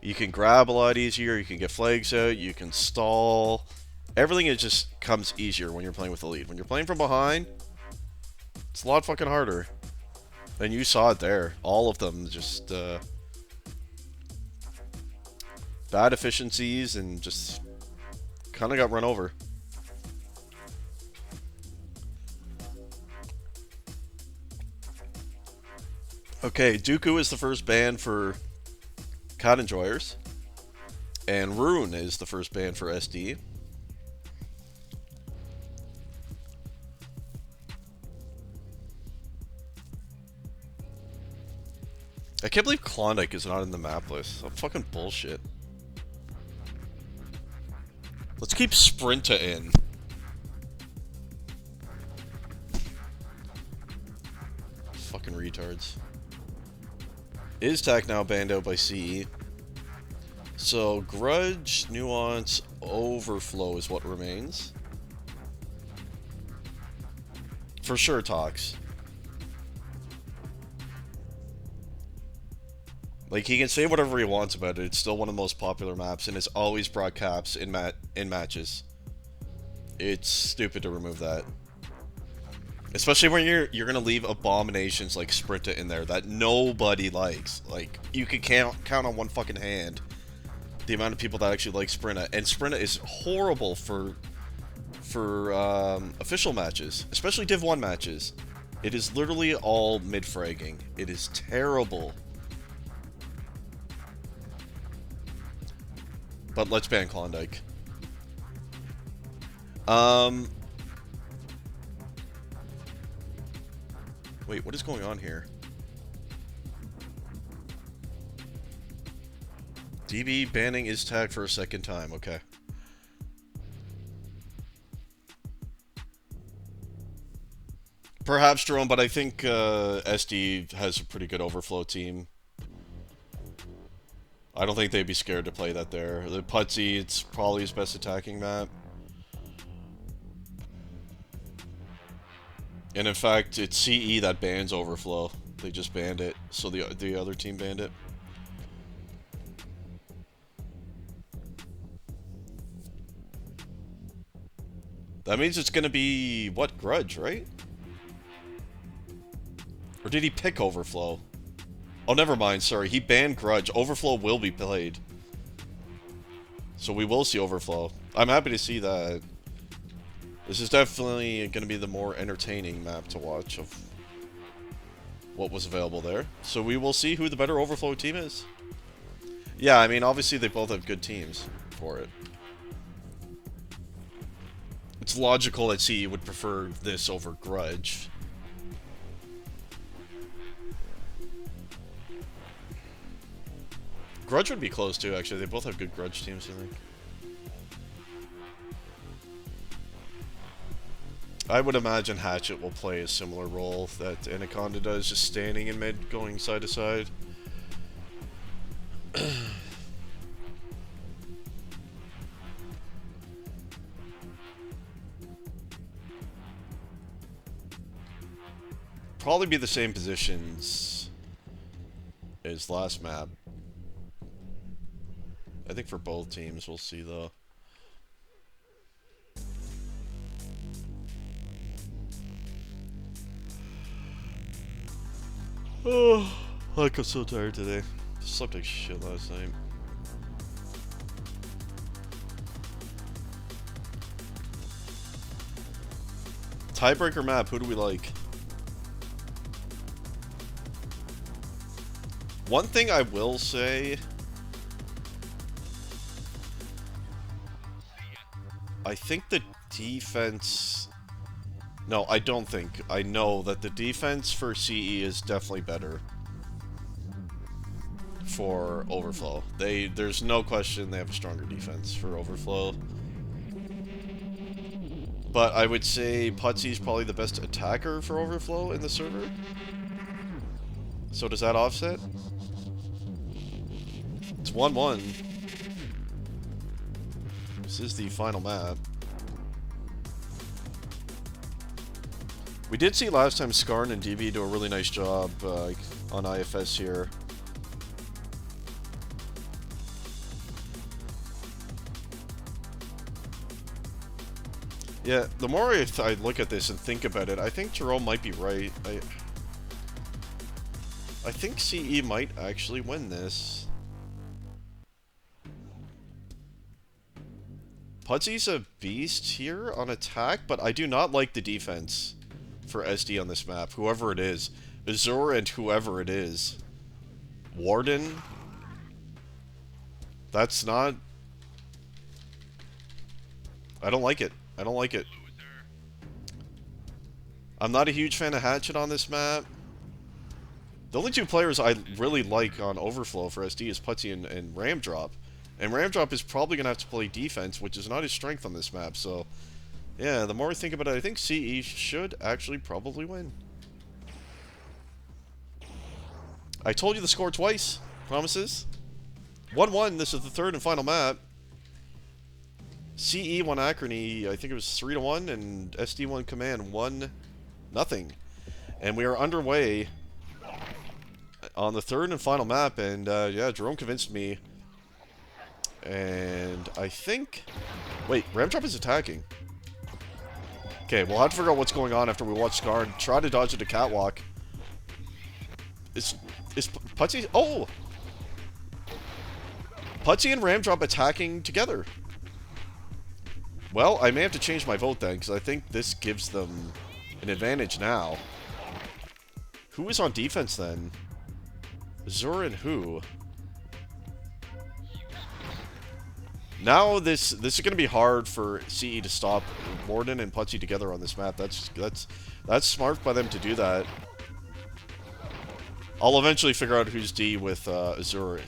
You can grab a lot easier, you can get flags out, you can stall. Everything just comes easier when you're playing with a lead. When you're playing from behind, it's a lot fucking harder. And you saw it there. All of them just bad efficiencies and just kind of got run over. Okay, Dooku is the first ban for Cat Enjoyers. And Rune is the first ban for SD. I can't believe Klondike is not in the map list. Some fucking bullshit. Let's keep Sprinta in. Fucking retards. Iztac now banned out by CE. So, Grudge, Nuance, Overflow is what remains. For sure, Tox. Like, he can say whatever he wants about it. It's still one of the most popular maps, and it's always brought caps in matches. It's stupid to remove that. Especially when you're gonna leave abominations like Sprinta in there that nobody likes. Like, you could count on one fucking hand the amount of people that actually like Sprinta. And Sprinta is horrible for official matches, especially Div 1 matches. It is literally all mid-fragging. It is terrible. But let's ban Klondike. Wait, what is going on here? DB banning Iztac for a second time, okay. Perhaps, Jerome, but I think SD has a pretty good overflow team. I don't think they'd be scared to play that there. The Putsy, it's probably his best attacking map. And in fact, it's CE that bans Overflow. They just banned it, so the other team banned it. That means it's gonna be, what, Grudge, right? Or did he pick Overflow? Oh, never mind, sorry. He banned Grudge. Overflow will be played. So we will see Overflow. I'm happy to see that. This is definitely going to be the more entertaining map to watch of what was available there. So we will see who the better Overflow team is. Yeah, I mean, obviously they both have good teams for it. It's logical that CE would prefer this over Grudge. Grudge would be close too, actually. They both have good Grudge teams, I think. I would imagine Hatchet will play a similar role that Anaconda does, just standing in mid, going side to side. Probably be the same positions as last map. I think for both teams, we'll see though. Oh, like I'm so tired today. Slept like shit last night. Tiebreaker map, who do we like? One thing I will say, I think the defense... No, I don't think. I know that the defense for CE is definitely better for Overflow. There's no question they have a stronger defense for Overflow. But I would say Putsy's probably the best attacker for Overflow in the server. So does that offset? It's 1-1. This is the final map. We did see last time Skarn and DB do a really nice job on IFS here. Yeah, the more I look at this and think about it, I think Jerome might be right. I think CE might actually win this. Putsy's a beast here on attack, but I do not like the defense for SD on this map, whoever it is. Azure and whoever it is. Warden? That's not... I don't like it. I don't like it. I'm not a huge fan of Hatchet on this map. The only two players I really like on Overflow for SD is Putsy and Ramdrop. And Ramdrop is probably going to have to play defense, which is not his strength on this map, so... Yeah, the more I think about it, I think CE should actually probably win. I told you the score twice. Promises? 1-1, this is the third and final map. CE won Acrony, I think it was 3-1, and SD won Command 1-0. And we are underway on the third and final map, and yeah, Jerome convinced me. And I think... Wait, Ramdrop is attacking. Okay, we'll have to figure out what's going on after we watch Scar and try to dodge it to Catwalk. Is Putsy... Oh! Putsy and Ramdrop attacking together. Well, I may have to change my vote then, because I think this gives them an advantage now. Who is on defense then? Azure and who? Now this is going to be hard for CE to stop Warden and Putsy together on this map. That's smart by them to do that. I'll eventually figure out who's D with Azure.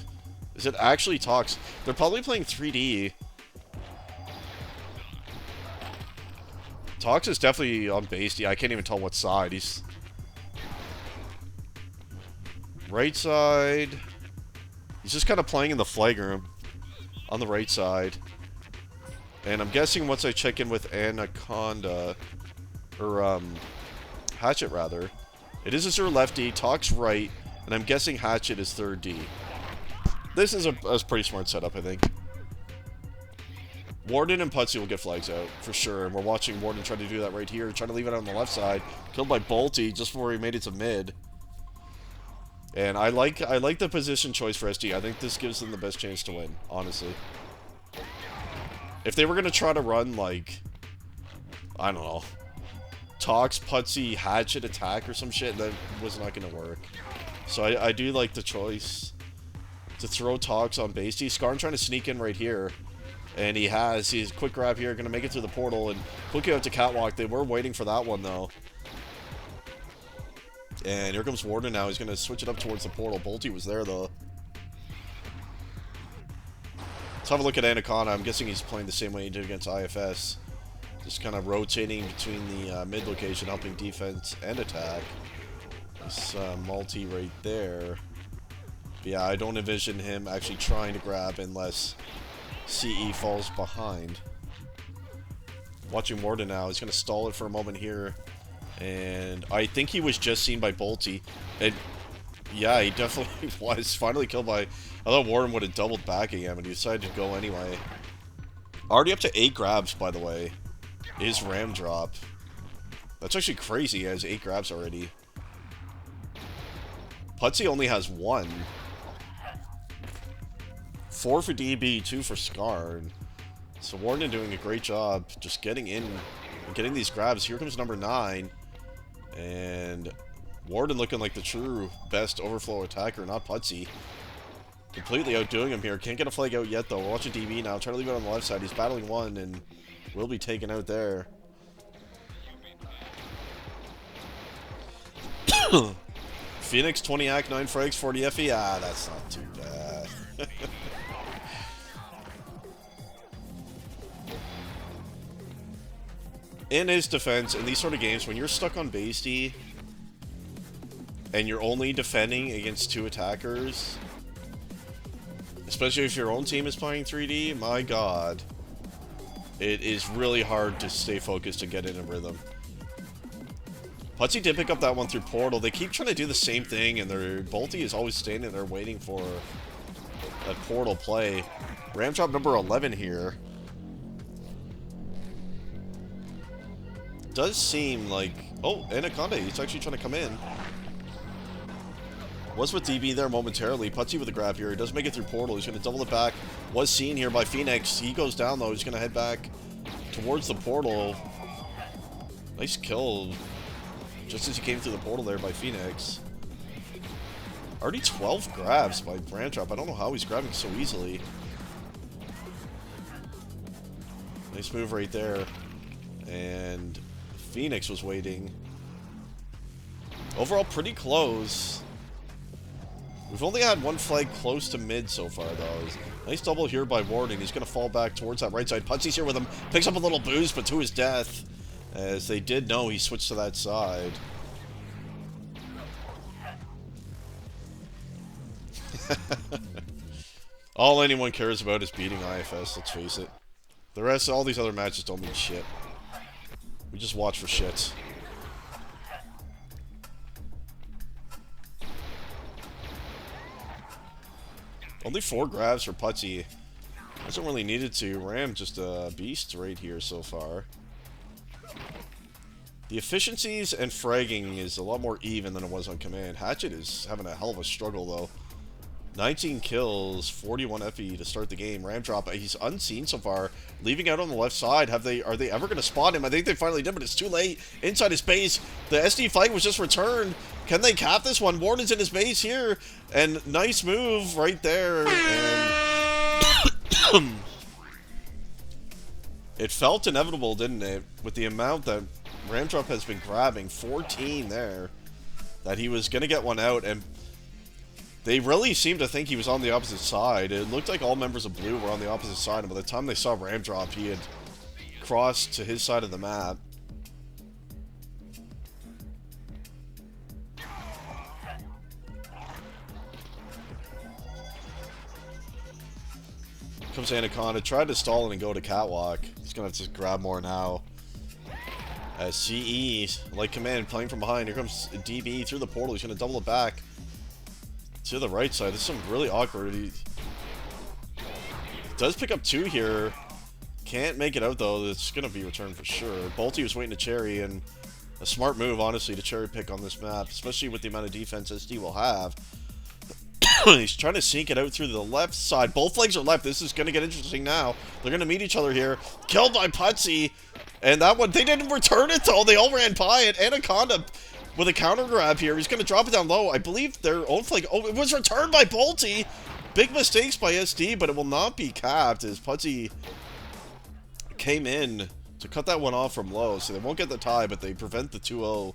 Is it actually Tox? They're probably playing 3D. Tox is definitely on base D. I can't even tell what side. He's... Right side... He's just kind of playing in the flag room on the right side. And I'm guessing once I check in with Anaconda, or Hatchet rather, it is a 0 lefty, Talk's right, and I'm guessing Hatchet is third D. This is a pretty smart setup, I think. Warden and Putsy will get flags out, for sure. And we're watching Warden try to do that right here. Trying to leave it on the left side. Killed by Bolty just before he made it to mid. And I like the position choice for SD. I think this gives them the best chance to win, honestly. If they were going to try to run, like, I don't know, Tox, Putsy, Hatchet attack or some shit, that was not going to work. So I do like the choice to throw Tox on base. Skarn trying to sneak in right here. And he's quick grab here, going to make it through the portal, and quickly out to Catwalk. They were waiting for that one, though. And here comes Warden now. He's going to switch it up towards the portal. Bolty was there, though. Let's have a look at Anaconda. I'm guessing he's playing the same way he did against IFS. Just kind of rotating between the mid location, helping defense and attack. This multi right there. But yeah, I don't envision him actually trying to grab unless CE falls behind. Watching Warden now. He's going to stall it for a moment here. And I think he was just seen by Bolty. And yeah, he definitely was. Finally killed by... I thought Warden would have doubled back again, but he decided to go anyway. Already up to 8 grabs, by the way. Is Ram drop. That's actually crazy. He has 8 grabs already. Putsy only has 1. 4 for DB, 2 for Skarn. So Warden doing a great job just getting in and getting these grabs. Here comes number 9. And Warden looking like the true best overflow attacker, not Putsy. Completely outdoing him here. Can't get a flag out yet, though. We're watching DB now. Trying to leave it on the left side. He's battling one and will be taken out there. Phoenix, 20 AC, 9 frags, 40 FE. Ah, that's not too bad. In his defense, in these sort of games, when you're stuck on base D and you're only defending against 2 attackers, especially if your own team is playing 3D, my god, it is really hard to stay focused and get in a rhythm. Putsy did pick up that one through Portal. They keep trying to do the same thing, and their Bolty is always standing there waiting for that Portal play. Ram drop number 11 here. Does seem like... Oh, Anaconda, he's actually trying to come in. Was with DB there momentarily. Putsy with a grab here. He does make it through Portal. He's going to double it back. Was seen here by Phoenix. He goes down, though. He's going to head back towards the Portal. Nice kill. Just as he came through the Portal there by Phoenix. Already 12 grabs by Brandrop. I don't know how he's grabbing so easily. Nice move right there. And Phoenix was waiting. Overall, pretty close. We've only had 1 flag close to mid so far, though. Nice double here by Warden. He's going to fall back towards that right side. Putsy's here with him. Picks up a little boost, but to his death. As they did know, he switched to that side. All anyone cares about is beating IFS, let's face it. The rest, all these other matches don't mean shit. We just watch for shits. Only 4 grabs for Putsy. Hasn't really needed to. Ram just a beast right here so far. The efficiencies and fragging is a lot more even than it was on Command. Hatchet is having a hell of a struggle, though. 19 kills, 41 FE to start the game. Ram drop, he's unseen so far. Leaving out on the left side. Are they ever going to spot him? I think they finally did, but it's too late. Inside his base. The SD flag was just returned. Can they cap this one? Warden's in his base here. And nice move right there. And it felt inevitable, didn't it? With the amount that Ramdrop has been grabbing. 14 there. That he was going to get one out. And they really seemed to think he was on the opposite side. It looked like all members of Blue were on the opposite side, and by the time they saw Ramdrop, he had crossed to his side of the map. Comes Anaconda. Tried to stall and go to Catwalk. He's going to have to grab more now. As CE, like command, playing from behind. Here comes DB through the portal. He's going to double it back to the right side. This is some really awkward. He does pick up 2 here. Can't make it out, though. It's going to be returned for sure. Bolty was waiting to cherry, and a smart move, honestly, to cherry pick on this map, especially with the amount of defense SD will have. He's trying to sneak it out through the left side. Both flags are left. This is going to get interesting now. They're going to meet each other here. Killed by Putsy. And that one, they didn't return it, though. They all ran by it. Anaconda with a counter grab here. He's going to drop it down low. I believe their own flag. Oh, it was returned by Bolty. Big mistakes by SD, but it will not be capped as Putsy came in to cut that one off from low. So they won't get the tie, but they prevent the 2-0.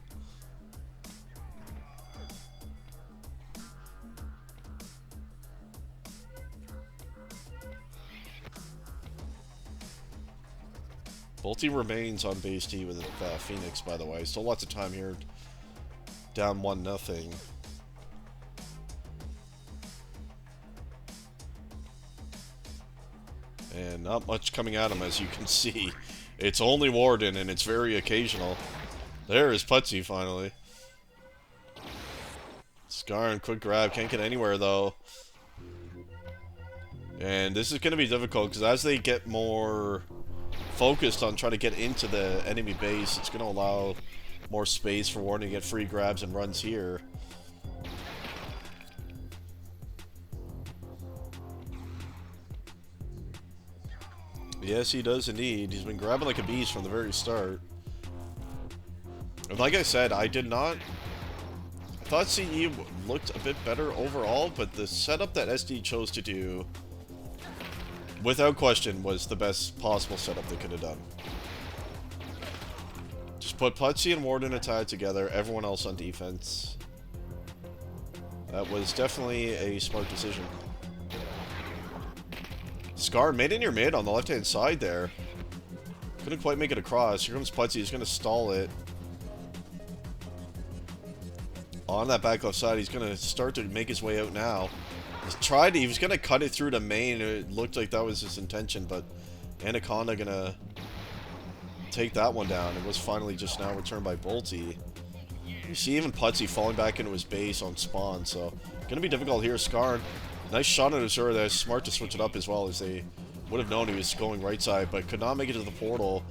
Bolty remains on base T with Phoenix, by the way. Still lots of time here. Down 1-0. And not much coming at him, as you can see. It's only Warden, and it's very occasional. There is Putsy, finally. Skarn, quick grab. Can't get anywhere, though. And this is going to be difficult, because as they get more focused on trying to get into the enemy base, it's going to allow more space for Warden to get free grabs and runs here. Yes, he does indeed. He's been grabbing like a beast from the very start. And like I said, I thought CE looked a bit better overall, but the setup that SD chose to do, without question, was the best possible setup they could have done. Just put Putsy and Warden tied together, everyone else on defense. That was definitely a smart decision. Scar made in your mid on the left-hand side there. Couldn't quite make it across. Here comes Putsy. He's going to stall it. On that back left side, he's going to start to make his way out now. He was going to cut it through to main. It looked like that was his intention, but Anaconda going to take that one down. It was finally just now returned by Bolty. You see even Putsy falling back into his base on spawn, so going to be difficult here. Scar, nice shot at Azura there. Smart to switch it up as well, as they would have known he was going right side, but could not make it to the portal.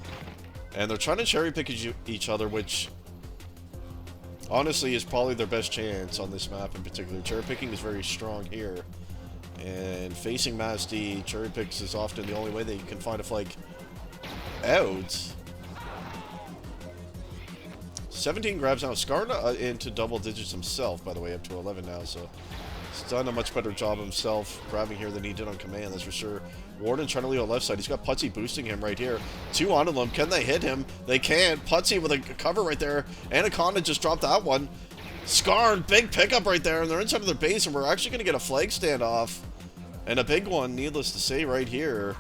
And they're trying to cherry pick each other, which honestly is probably their best chance on this map in particular. Cherry picking is very strong here. And facing Mass D, cherry picks is often the only way that you can find a flag out. 17 grabs now. Scar into double digits himself, by the way, up to 11 now, so he's done a much better job himself grabbing here than he did on command, that's for sure. Warden trying to leave on left side. He's got Putsy boosting him right here. 2 onto them. Can they hit him? They can. Putsy with a cover right there. Anaconda just dropped that one. Scar, big pickup right there, and they're inside of their base, and we're actually going to get a flag standoff. And a big one, needless to say, right here.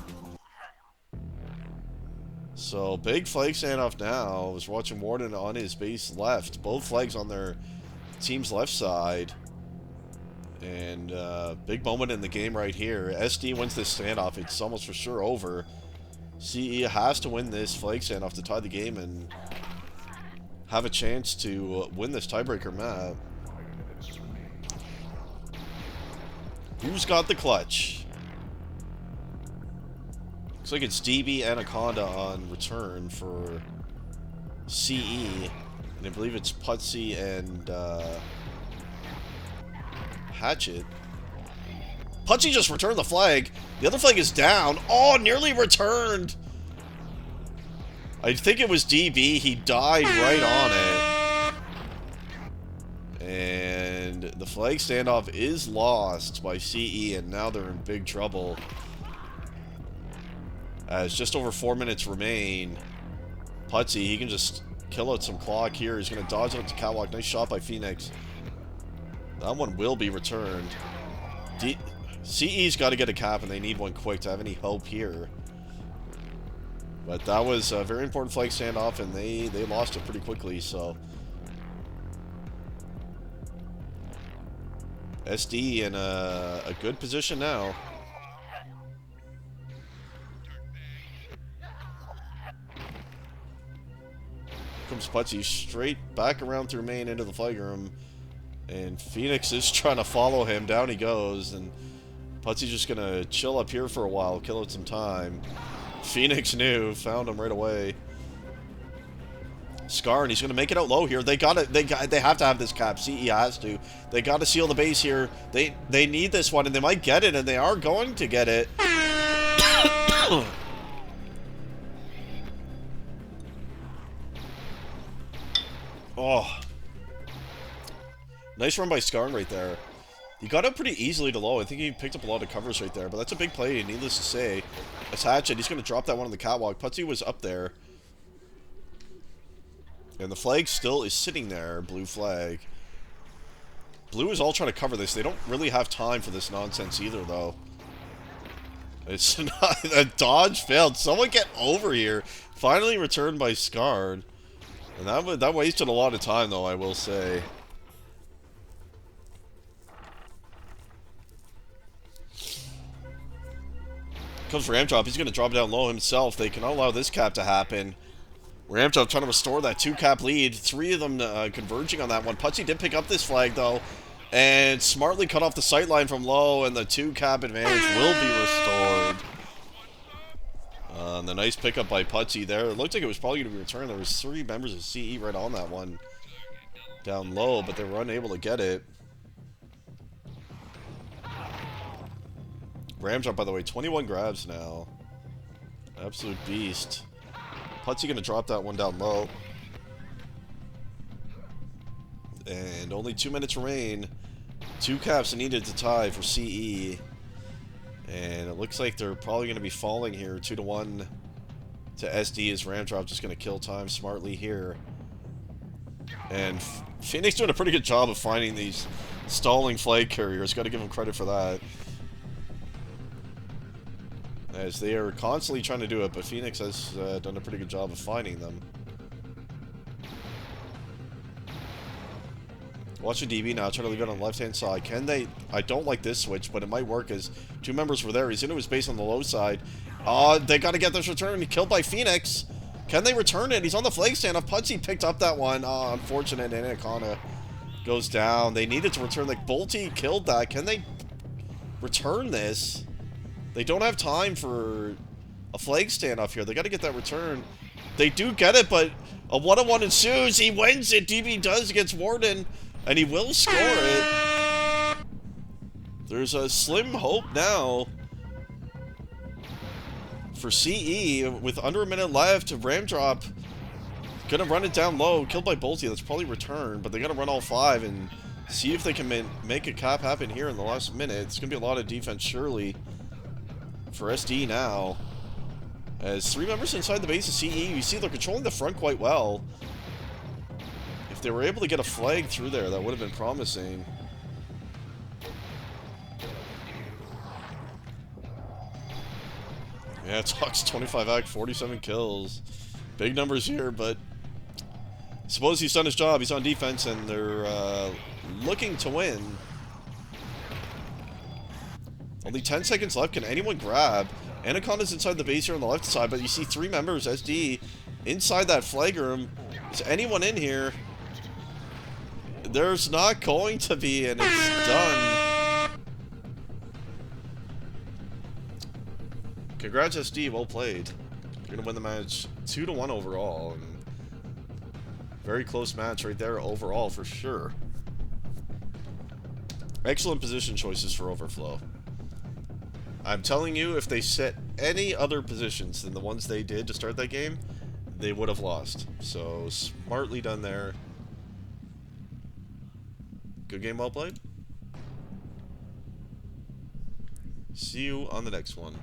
So, big flag standoff now. I was watching Warden on his base left. Both flags on their team's left side. And big moment in the game right here. SD wins this standoff. It's almost for sure over. CE has to win this flag standoff to tie the game and have a chance to win this tiebreaker map. Who's got the clutch? Looks like it's DB Anaconda on return for CE. And I believe it's Putsy and Hatchet. Putsy just returned the flag. The other flag is down. Oh, nearly returned. I think it was DB. He died right on it. And the flag standoff is lost by CE, and now they're in big trouble. As just over 4 minutes remain. Putsy, he can just kill out some clock here. He's going to dodge out to Catwalk. Nice shot by Phoenix. That one will be returned. CE's got to get a cap, and they need one quick to have any hope here. But that was a very important flag standoff, and they lost it pretty quickly, so SD in a good position now. Comes Putty straight back around through main into the flag room. And Phoenix is trying to follow him. Down he goes. And Putsy's just going to chill up here for a while, kill it some time. Phoenix knew, found him right away. Scar, and he's going to make it out low here. They have to have this cap. CE has to. They got to seal the base here. They need this one, and they might get it, and they are going to get it. Oh. Nice run by Skarn right there. He got up pretty easily to low. I think he picked up a lot of covers right there, but that's a big play, needless to say. Attach it. He's going to drop that one on the catwalk. Putsy was up there. And the flag still is sitting there, blue flag. Blue is all trying to cover this. They don't really have time for this nonsense either, though. It's not... A dodge failed. Someone get over here. Finally returned by Skarn. And that wasted a lot of time, though, I will say. Comes for Ramdrop. He's going to drop down low himself. They cannot allow this cap to happen. Ramdrop trying to restore that 2-cap lead. 3 of them converging on that one. Putsy did pick up this flag, though. And smartly cut off the sightline from low. And the 2-cap advantage will be restored. The nice pickup by Putsy there. It looked like it was probably going to be returned. There was 3 members of CE right on that one. Down low, but they were unable to get it. Ramdrop, by the way, 21 grabs now. Absolute beast. Putsy going to drop that one down low. And only 2 minutes remain. 2 caps needed to tie for CE. And it looks like they're probably going to be falling here 2-1 to SD as Ramdrop just going to kill time smartly here. And Phoenix doing a pretty good job of finding these stalling flag carriers. Got to give them credit for that. As they are constantly trying to do it, but Phoenix has done a pretty good job of finding them. Watch the DB now, try to leave it on the left-hand side. Can they... I don't like this switch, but it might work as 2 members were there. He's into his base on the low side. They got to get this return. Killed by Phoenix. Can they return it? He's on the flag standoff. Putsy picked up that one. Unfortunate. Anaconda goes down. They needed to return. Like, Bolty killed that. Can they return this? They don't have time for a flag standoff here. They got to get that return. They do get it, but a 1-on-1 ensues. He wins it. DB does against Warden, and he will score it. There's a slim hope now for CE with under a minute left. Ramdrop gonna run it down low. Killed by Bolty. That's probably returned, but they gotta run all 5 and see if they can make a cap happen here in the last minute. It's gonna be a lot of defense, surely, for SD now. As 3 members inside the base of CE, you see they're controlling the front quite well. If they were able to get a flag through there, that would have been promising. Yeah, Tuck's 25 act, 47 kills. Big numbers here, but suppose he's done his job. He's on defense, and they're looking to win. Only 10 seconds left. Can anyone grab? Anaconda's inside the base here on the left side, but you see 3 members, SD, inside that flag room. Is anyone in here? There's not going to be, and it's done. Congrats, SD. Well played. You're going to win the match 2-1 overall. And very close match right there overall, for sure. Excellent position choices for Overflow. I'm telling you, if they set any other positions than the ones they did to start that game, they would have lost. So, smartly done there. Good game, well played. See you on the next one.